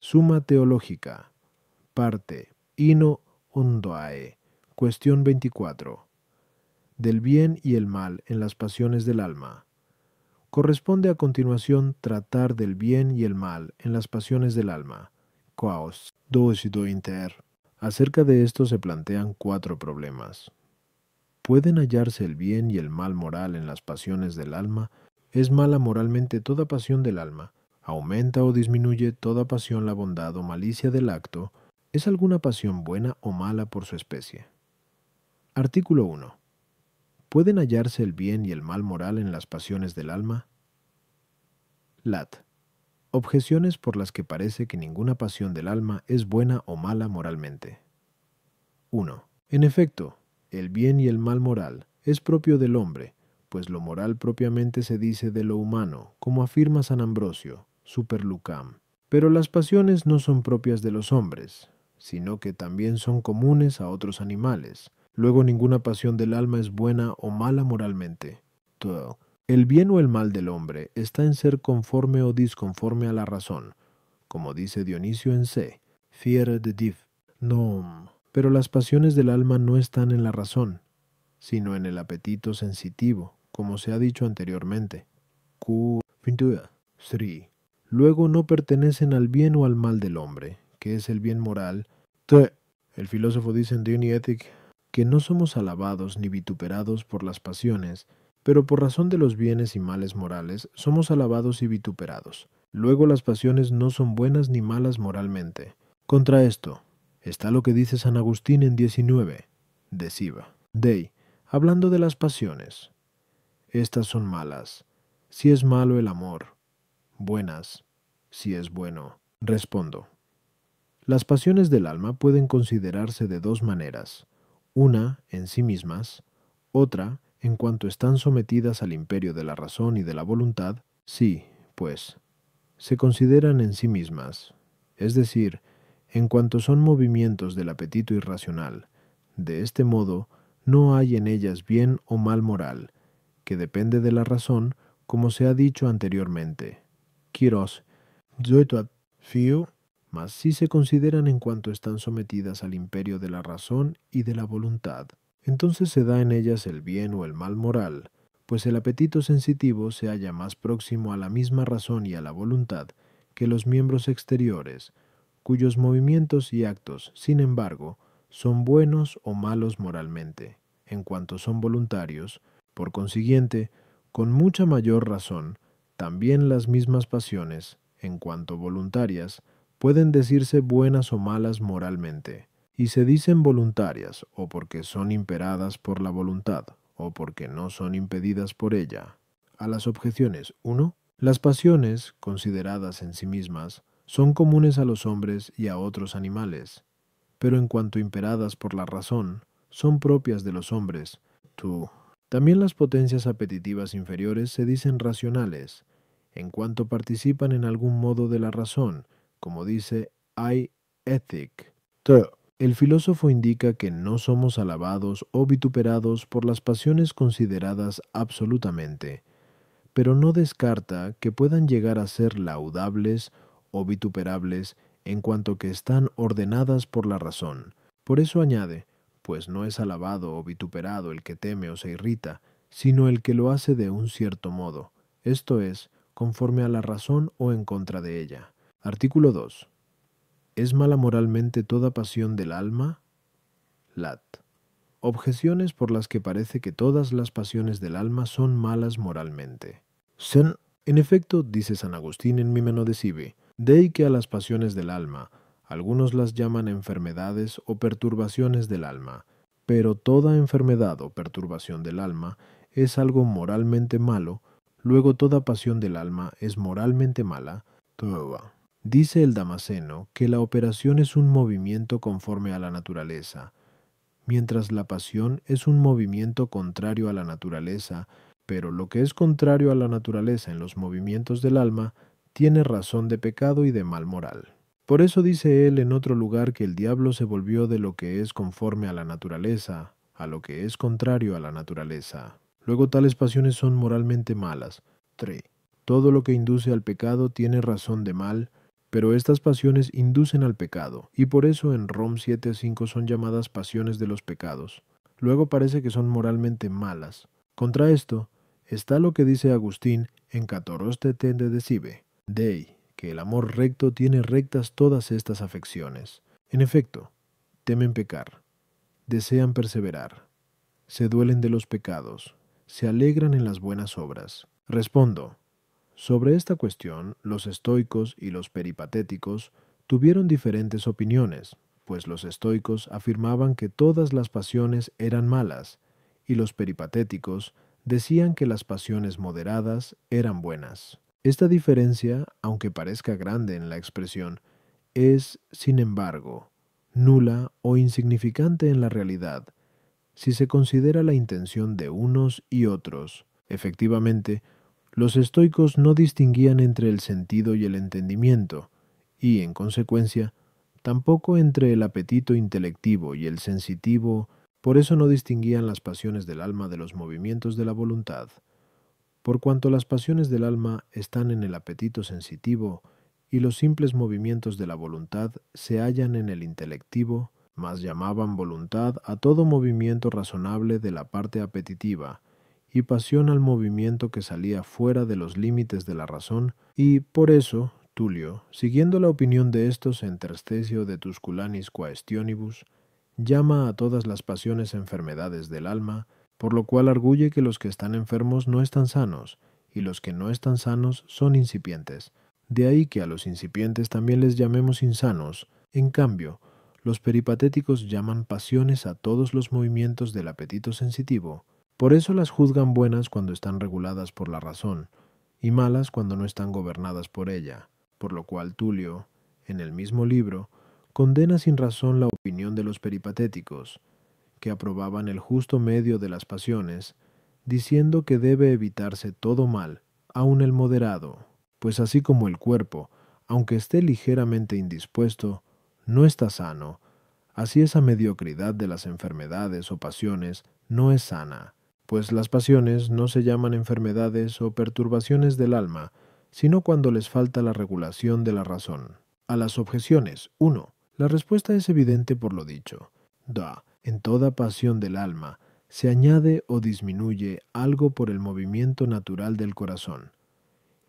Suma Teológica, parte Ino Undoae, cuestión 24. Del bien y el mal en las pasiones del alma. Corresponde a continuación tratar del bien y el mal en las pasiones del alma. Quaos docido inter. Acerca de esto se plantean 4 problemas. ¿Pueden hallarse el bien y el mal moral en las pasiones del alma? ¿Es mala moralmente toda pasión del alma? ¿Aumenta o disminuye toda pasión la bondad o malicia del acto? ¿Es alguna pasión buena o mala por su especie? Artículo 1. ¿Pueden hallarse el bien y el mal moral en las pasiones del alma? Lat. Objeciones por las que parece que ninguna pasión del alma es buena o mala moralmente. 1. En efecto, el bien y el mal moral es propio del hombre, pues lo moral propiamente se dice de lo humano, como afirma San Ambrosio, Super Lucam. Pero las pasiones no son propias de los hombres, sino que también son comunes a otros animales. Luego ninguna pasión del alma es buena o mala moralmente. 2. El bien o el mal del hombre está en ser conforme o disconforme a la razón, como dice Dionisio en C. Fiere de Div. Nom. Pero las pasiones del alma no están en la razón, sino en el apetito sensitivo, como se ha dicho anteriormente. Q. Pintura. 3. Luego no pertenecen al bien o al mal del hombre, que es el bien moral. El filósofo dice en Diony Ethic que no somos alabados ni vituperados por las pasiones, pero por razón de los bienes y males morales somos alabados y vituperados. Luego las pasiones no son buenas ni malas moralmente. Contra esto está lo que dice San Agustín en 19, de Siva. Dei, hablando de las pasiones. Estas son malas, si es malo el amor; buenas, si es bueno. Respondo. Las pasiones del alma pueden considerarse de 2 maneras. Una, en sí mismas; otra, en cuanto están sometidas al imperio de la razón y de la voluntad. Sí, pues, se consideran en sí mismas, es decir, en cuanto son movimientos del apetito irracional. De este modo, no hay en ellas bien o mal moral, que depende de la razón, como se ha dicho anteriormente. Quiros, fiu, mas si se consideran en cuanto están sometidas al imperio de la razón y de la voluntad, entonces se da en ellas el bien o el mal moral, pues el apetito sensitivo se halla más próximo a la misma razón y a la voluntad que los miembros exteriores, cuyos movimientos y actos, sin embargo, son buenos o malos moralmente, en cuanto son voluntarios. Por consiguiente, con mucha mayor razón, también las mismas pasiones, en cuanto voluntarias, pueden decirse buenas o malas moralmente, y se dicen voluntarias o porque son imperadas por la voluntad, o porque no son impedidas por ella. A las objeciones 1. Las pasiones, consideradas en sí mismas, son comunes a los hombres y a otros animales, pero en cuanto imperadas por la razón, son propias de los hombres. 2. También las potencias apetitivas inferiores se dicen racionales, en cuanto participan en algún modo de la razón, como dice I. Ethic. 3. El filósofo indica que no somos alabados o vituperados por las pasiones consideradas absolutamente, pero no descarta que puedan llegar a ser laudables o vituperables en cuanto que están ordenadas por la razón. Por eso añade, pues no es alabado o vituperado el que teme o se irrita, sino el que lo hace de un cierto modo, esto es, conforme a la razón o en contra de ella. Artículo 2. ¿Es mala moralmente toda pasión del alma? Lat. Objeciones por las que parece que todas las pasiones del alma son malas moralmente. Sen, en efecto, dice San Agustín en Mimeno de Sive, de que a las pasiones del alma, algunos las llaman enfermedades o perturbaciones del alma, pero toda enfermedad o perturbación del alma es algo moralmente malo, luego toda pasión del alma es moralmente mala. Toba. Dice el Damasceno que la operación es un movimiento conforme a la naturaleza, mientras la pasión es un movimiento contrario a la naturaleza, pero lo que es contrario a la naturaleza en los movimientos del alma tiene razón de pecado y de mal moral. Por eso dice él en otro lugar que el diablo se volvió de lo que es conforme a la naturaleza, a lo que es contrario a la naturaleza. Luego tales pasiones son moralmente malas. 3. Todo lo que induce al pecado tiene razón de mal, Pero estas pasiones inducen al pecado, y por eso en Rom 7:5 son llamadas pasiones de los pecados. Luego parece que son moralmente malas. Contra esto está lo que dice Agustín en Catoroste tende decibe, Dei, que el amor recto tiene rectas todas estas afecciones. En efecto, temen pecar, desean perseverar, se duelen de los pecados, se alegran en las buenas obras. Respondo, sobre esta cuestión, los estoicos y los peripatéticos tuvieron diferentes opiniones, pues los estoicos afirmaban que todas las pasiones eran malas, y los peripatéticos decían que las pasiones moderadas eran buenas. Esta diferencia, aunque parezca grande en la expresión, es, sin embargo, nula o insignificante en la realidad, si se considera la intención de unos y otros. Efectivamente, los estoicos no distinguían entre el sentido y el entendimiento, y, en consecuencia, tampoco entre el apetito intelectivo y el sensitivo, por eso no distinguían las pasiones del alma de los movimientos de la voluntad. Por cuanto las pasiones del alma están en el apetito sensitivo y los simples movimientos de la voluntad se hallan en el intelectivo, mas llamaban voluntad a todo movimiento razonable de la parte apetitiva, y pasión al movimiento que salía fuera de los límites de la razón, y por eso, Tulio, siguiendo la opinión de estos en Terstesio de Tusculanis Quaestionibus, llama a todas las pasiones enfermedades del alma, por lo cual arguye que los que están enfermos no están sanos, y los que no están sanos son incipientes. De ahí que a los incipientes también les llamemos insanos. En cambio, los peripatéticos llaman pasiones a todos los movimientos del apetito sensitivo. Por eso las juzgan buenas cuando están reguladas por la razón, y malas cuando no están gobernadas por ella, por lo cual Tulio, en el mismo libro, condena sin razón la opinión de los peripatéticos, que aprobaban el justo medio de las pasiones, diciendo que debe evitarse todo mal, aun el moderado, pues así como el cuerpo, aunque esté ligeramente indispuesto, no está sano, así esa mediocridad de las enfermedades o pasiones no es sana, pues las pasiones no se llaman enfermedades o perturbaciones del alma, sino cuando les falta la regulación de la razón. A las objeciones, 1. La respuesta es evidente por lo dicho. En toda pasión del alma se añade o disminuye algo por el movimiento natural del corazón,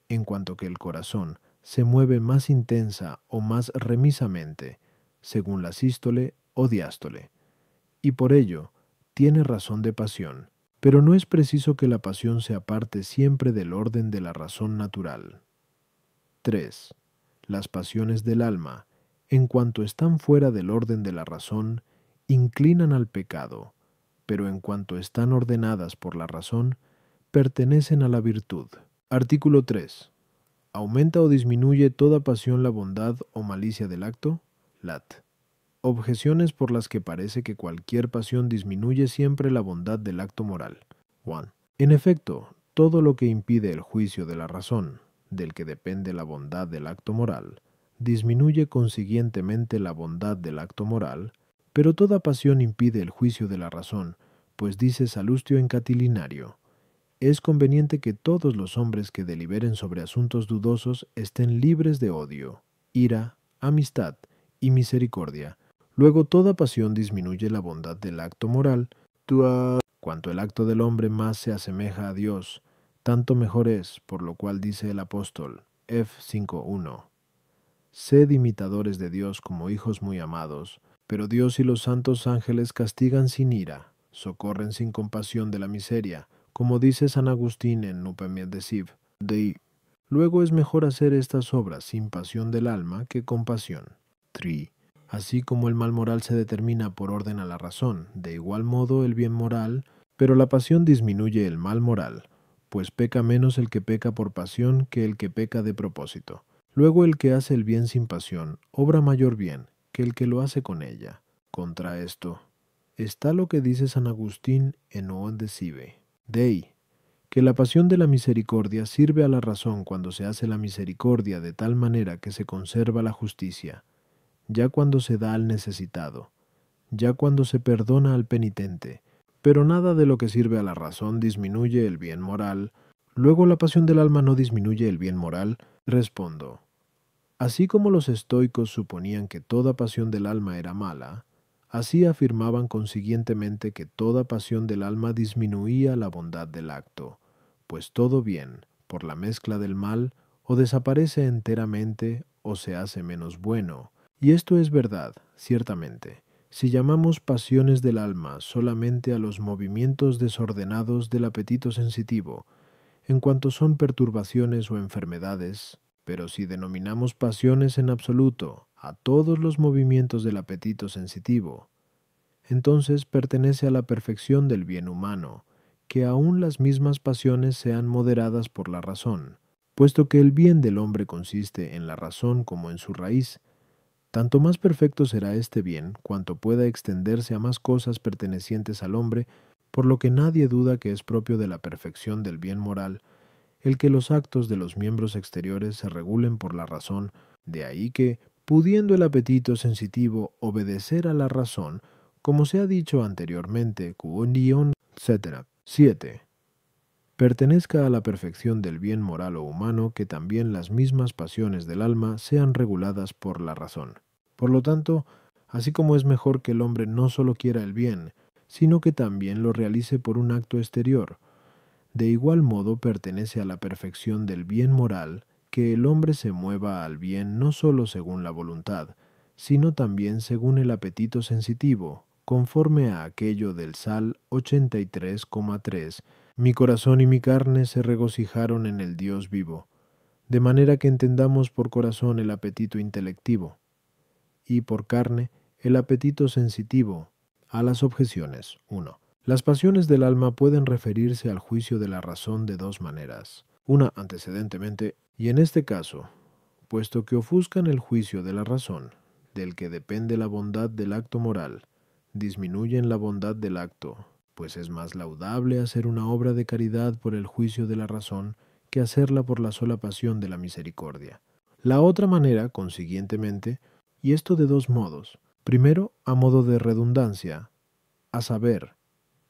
en cuanto que el corazón se mueve más intensa o más remisamente, según la sístole o diástole, y por ello tiene razón de pasión, pero no es preciso que la pasión se aparte siempre del orden de la razón natural. 3. Las pasiones del alma, en cuanto están fuera del orden de la razón, inclinan al pecado, pero en cuanto están ordenadas por la razón, pertenecen a la virtud. Artículo 3. ¿Aumenta o disminuye toda pasión la bondad o malicia del acto? Lat. Objeciones por las que parece que cualquier pasión disminuye siempre la bondad del acto moral. 1. En efecto, todo lo que impide el juicio de la razón, del que depende la bondad del acto moral, disminuye consiguientemente la bondad del acto moral, pero toda pasión impide el juicio de la razón, pues dice Salustio en Catilinario, es conveniente que todos los hombres que deliberen sobre asuntos dudosos estén libres de odio, ira, amistad y misericordia. Luego toda pasión disminuye la bondad del acto moral. Cuanto el acto del hombre más se asemeja a Dios, tanto mejor es, por lo cual dice el apóstol, F 5:1. Sed imitadores de Dios como hijos muy amados, pero Dios y los santos ángeles castigan sin ira, socorren sin compasión de la miseria, como dice San Agustín en Nupem Deciv, Dei. Luego es mejor hacer estas obras sin pasión del alma que con pasión. 3. Así como el mal moral se determina por orden a la razón, de igual modo el bien moral, pero la pasión disminuye el mal moral, pues peca menos el que peca por pasión que el que peca de propósito. Luego el que hace el bien sin pasión obra mayor bien que el que lo hace con ella. Contra esto está lo que dice San Agustín en Oon Decive, Dei, que la pasión de la misericordia sirve a la razón cuando se hace la misericordia de tal manera que se conserva la justicia, ya cuando se da al necesitado, ya cuando se perdona al penitente, pero nada de lo que sirve a la razón disminuye el bien moral. Luego la pasión del alma no disminuye el bien moral. Respondo. Así como los estoicos suponían que toda pasión del alma era mala, así afirmaban consiguientemente que toda pasión del alma disminuía la bondad del acto, pues todo bien, por la mezcla del mal, o desaparece enteramente o se hace menos bueno. Y esto es verdad, ciertamente, si llamamos pasiones del alma solamente a los movimientos desordenados del apetito sensitivo, en cuanto son perturbaciones o enfermedades, pero si denominamos pasiones en absoluto a todos los movimientos del apetito sensitivo, entonces pertenece a la perfección del bien humano, que aun las mismas pasiones sean moderadas por la razón, puesto que el bien del hombre consiste en la razón como en su raíz. Tanto más perfecto será este bien, cuanto pueda extenderse a más cosas pertenecientes al hombre, por lo que nadie duda que es propio de la perfección del bien moral el que los actos de los miembros exteriores se regulen por la razón, de ahí que, pudiendo el apetito sensitivo obedecer a la razón, como se ha dicho anteriormente, Kuon, etc. 7. Pertenezca a la perfección del bien moral o humano que también las mismas pasiones del alma sean reguladas por la razón. Por lo tanto, así como es mejor que el hombre no solo quiera el bien, sino que también lo realice por un acto exterior, de igual modo pertenece a la perfección del bien moral que el hombre se mueva al bien no sólo según la voluntad, sino también según el apetito sensitivo, conforme a aquello del Sal 83,3, mi corazón y mi carne se regocijaron en el Dios vivo, de manera que entendamos por corazón el apetito intelectivo, y por carne el apetito sensitivo, a las objeciones. 1. Las pasiones del alma pueden referirse al juicio de la razón de dos maneras. Una antecedentemente, y en este caso, puesto que ofuscan el juicio de la razón, del que depende la bondad del acto moral, disminuyen la bondad del acto, pues es más laudable hacer una obra de caridad por el juicio de la razón que hacerla por la sola pasión de la misericordia. La otra manera, consiguientemente, y esto de dos modos. Primero, a modo de redundancia, a saber,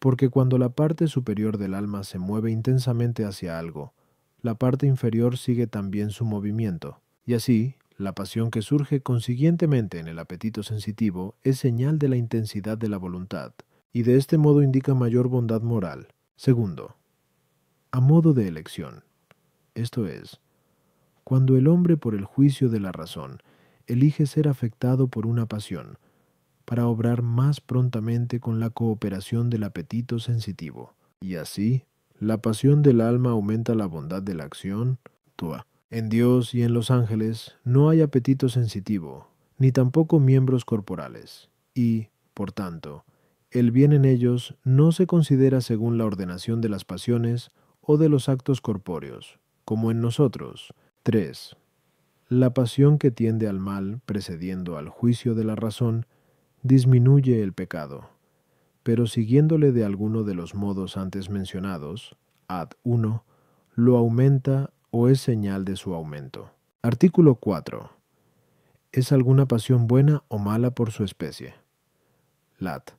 porque cuando la parte superior del alma se mueve intensamente hacia algo, la parte inferior sigue también su movimiento, y así, la pasión que surge consiguientemente en el apetito sensitivo es señal de la intensidad de la voluntad, y de este modo indica mayor bondad moral. Segundo, a modo de elección, esto es, cuando el hombre por el juicio de la razón elige ser afectado por una pasión, para obrar más prontamente con la cooperación del apetito sensitivo. Y así, la pasión del alma aumenta la bondad de la acción. Tua. En Dios y en los ángeles no hay apetito sensitivo, ni tampoco miembros corporales, y, por tanto, el bien en ellos no se considera según la ordenación de las pasiones o de los actos corpóreos, como en nosotros. 3. La pasión que tiende al mal, precediendo al juicio de la razón, disminuye el pecado, pero siguiéndole de alguno de los modos antes mencionados, ad 1, lo aumenta o es señal de su aumento. Artículo 4. ¿Es alguna pasión buena o mala por su especie? Lat.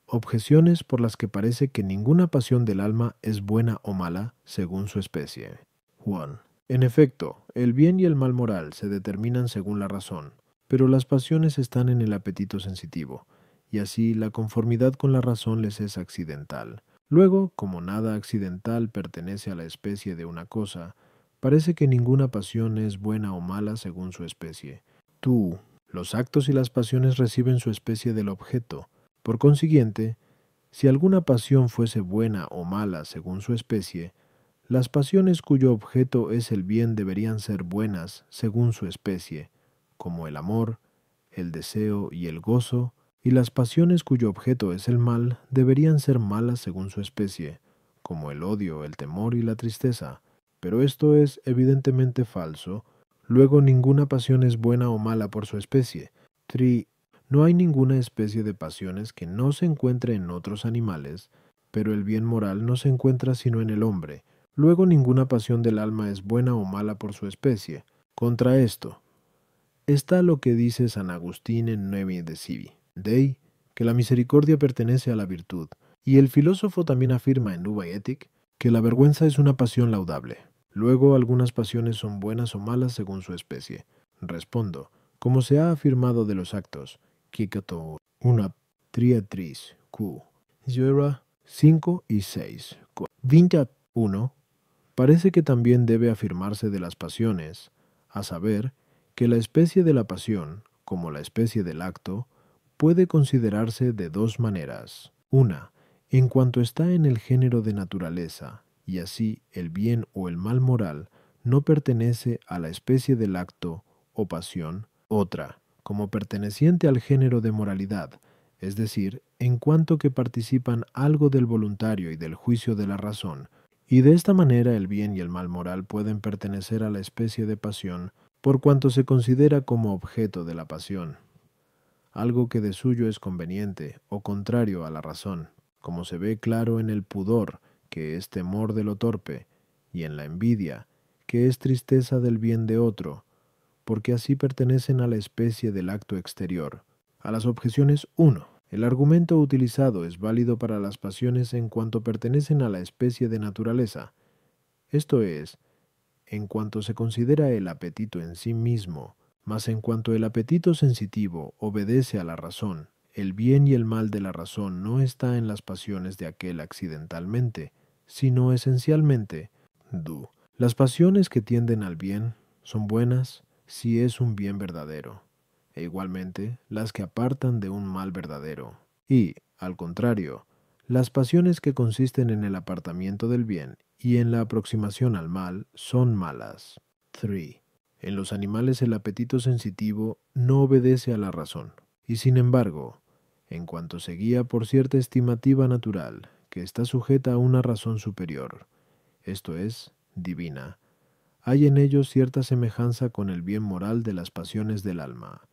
Objeciones por las que parece que ninguna pasión del alma es buena o mala según su especie. Juan. En efecto, el bien y el mal moral se determinan según la razón, pero las pasiones están en el apetito sensitivo, y así la conformidad con la razón les es accidental. Luego, como nada accidental pertenece a la especie de una cosa, parece que ninguna pasión es buena o mala según su especie. Tú, los actos y las pasiones reciben su especie del objeto. Por consiguiente, si alguna pasión fuese buena o mala según su especie, las pasiones cuyo objeto es el bien deberían ser buenas según su especie, como el amor, el deseo y el gozo, y las pasiones cuyo objeto es el mal deberían ser malas según su especie, como el odio, el temor y la tristeza. Pero esto es evidentemente falso. Luego ninguna pasión es buena o mala por su especie. No hay ninguna especie de pasiones que no se encuentre en otros animales, pero el bien moral no se encuentra sino en el hombre. Luego ninguna pasión del alma es buena o mala por su especie. Contra esto está lo que dice San Agustín en Nevi Decivi, Dei, que la misericordia pertenece a la virtud, y el filósofo también afirma en Nuba Ethic que la vergüenza es una pasión laudable. Luego algunas pasiones son buenas o malas según su especie. Respondo, como se ha afirmado de los actos, Kikoto, una triatriz, Q, Yura 5 y 6. 21. Parece que también debe afirmarse de las pasiones, a saber, que la especie de la pasión, como la especie del acto, puede considerarse de dos maneras. Una, en cuanto está en el género de naturaleza, y así el bien o el mal moral no pertenece a la especie del acto o pasión. Otra, como perteneciente al género de moralidad, es decir, en cuanto que participan algo del voluntario y del juicio de la razón, y de esta manera el bien y el mal moral pueden pertenecer a la especie de pasión por cuanto se considera como objeto de la pasión, algo que de suyo es conveniente o contrario a la razón, como se ve claro en el pudor, que es temor de lo torpe, y en la envidia, que es tristeza del bien de otro, porque así pertenecen a la especie del acto exterior. A las objeciones 1. El argumento utilizado es válido para las pasiones en cuanto pertenecen a la especie de naturaleza, esto es, en cuanto se considera el apetito en sí mismo, mas en cuanto el apetito sensitivo obedece a la razón, el bien y el mal de la razón no está en las pasiones de aquel accidentalmente, sino esencialmente. Las pasiones que tienden al bien son buenas si es un bien verdadero, e igualmente las que apartan de un mal verdadero. Y, al contrario, las pasiones que consisten en el apartamiento del bien y en la aproximación al mal son malas. 3. En los animales el apetito sensitivo no obedece a la razón, y sin embargo, en cuanto se guía por cierta estimativa natural que está sujeta a una razón superior, esto es, divina, hay en ellos cierta semejanza con el bien moral de las pasiones del alma,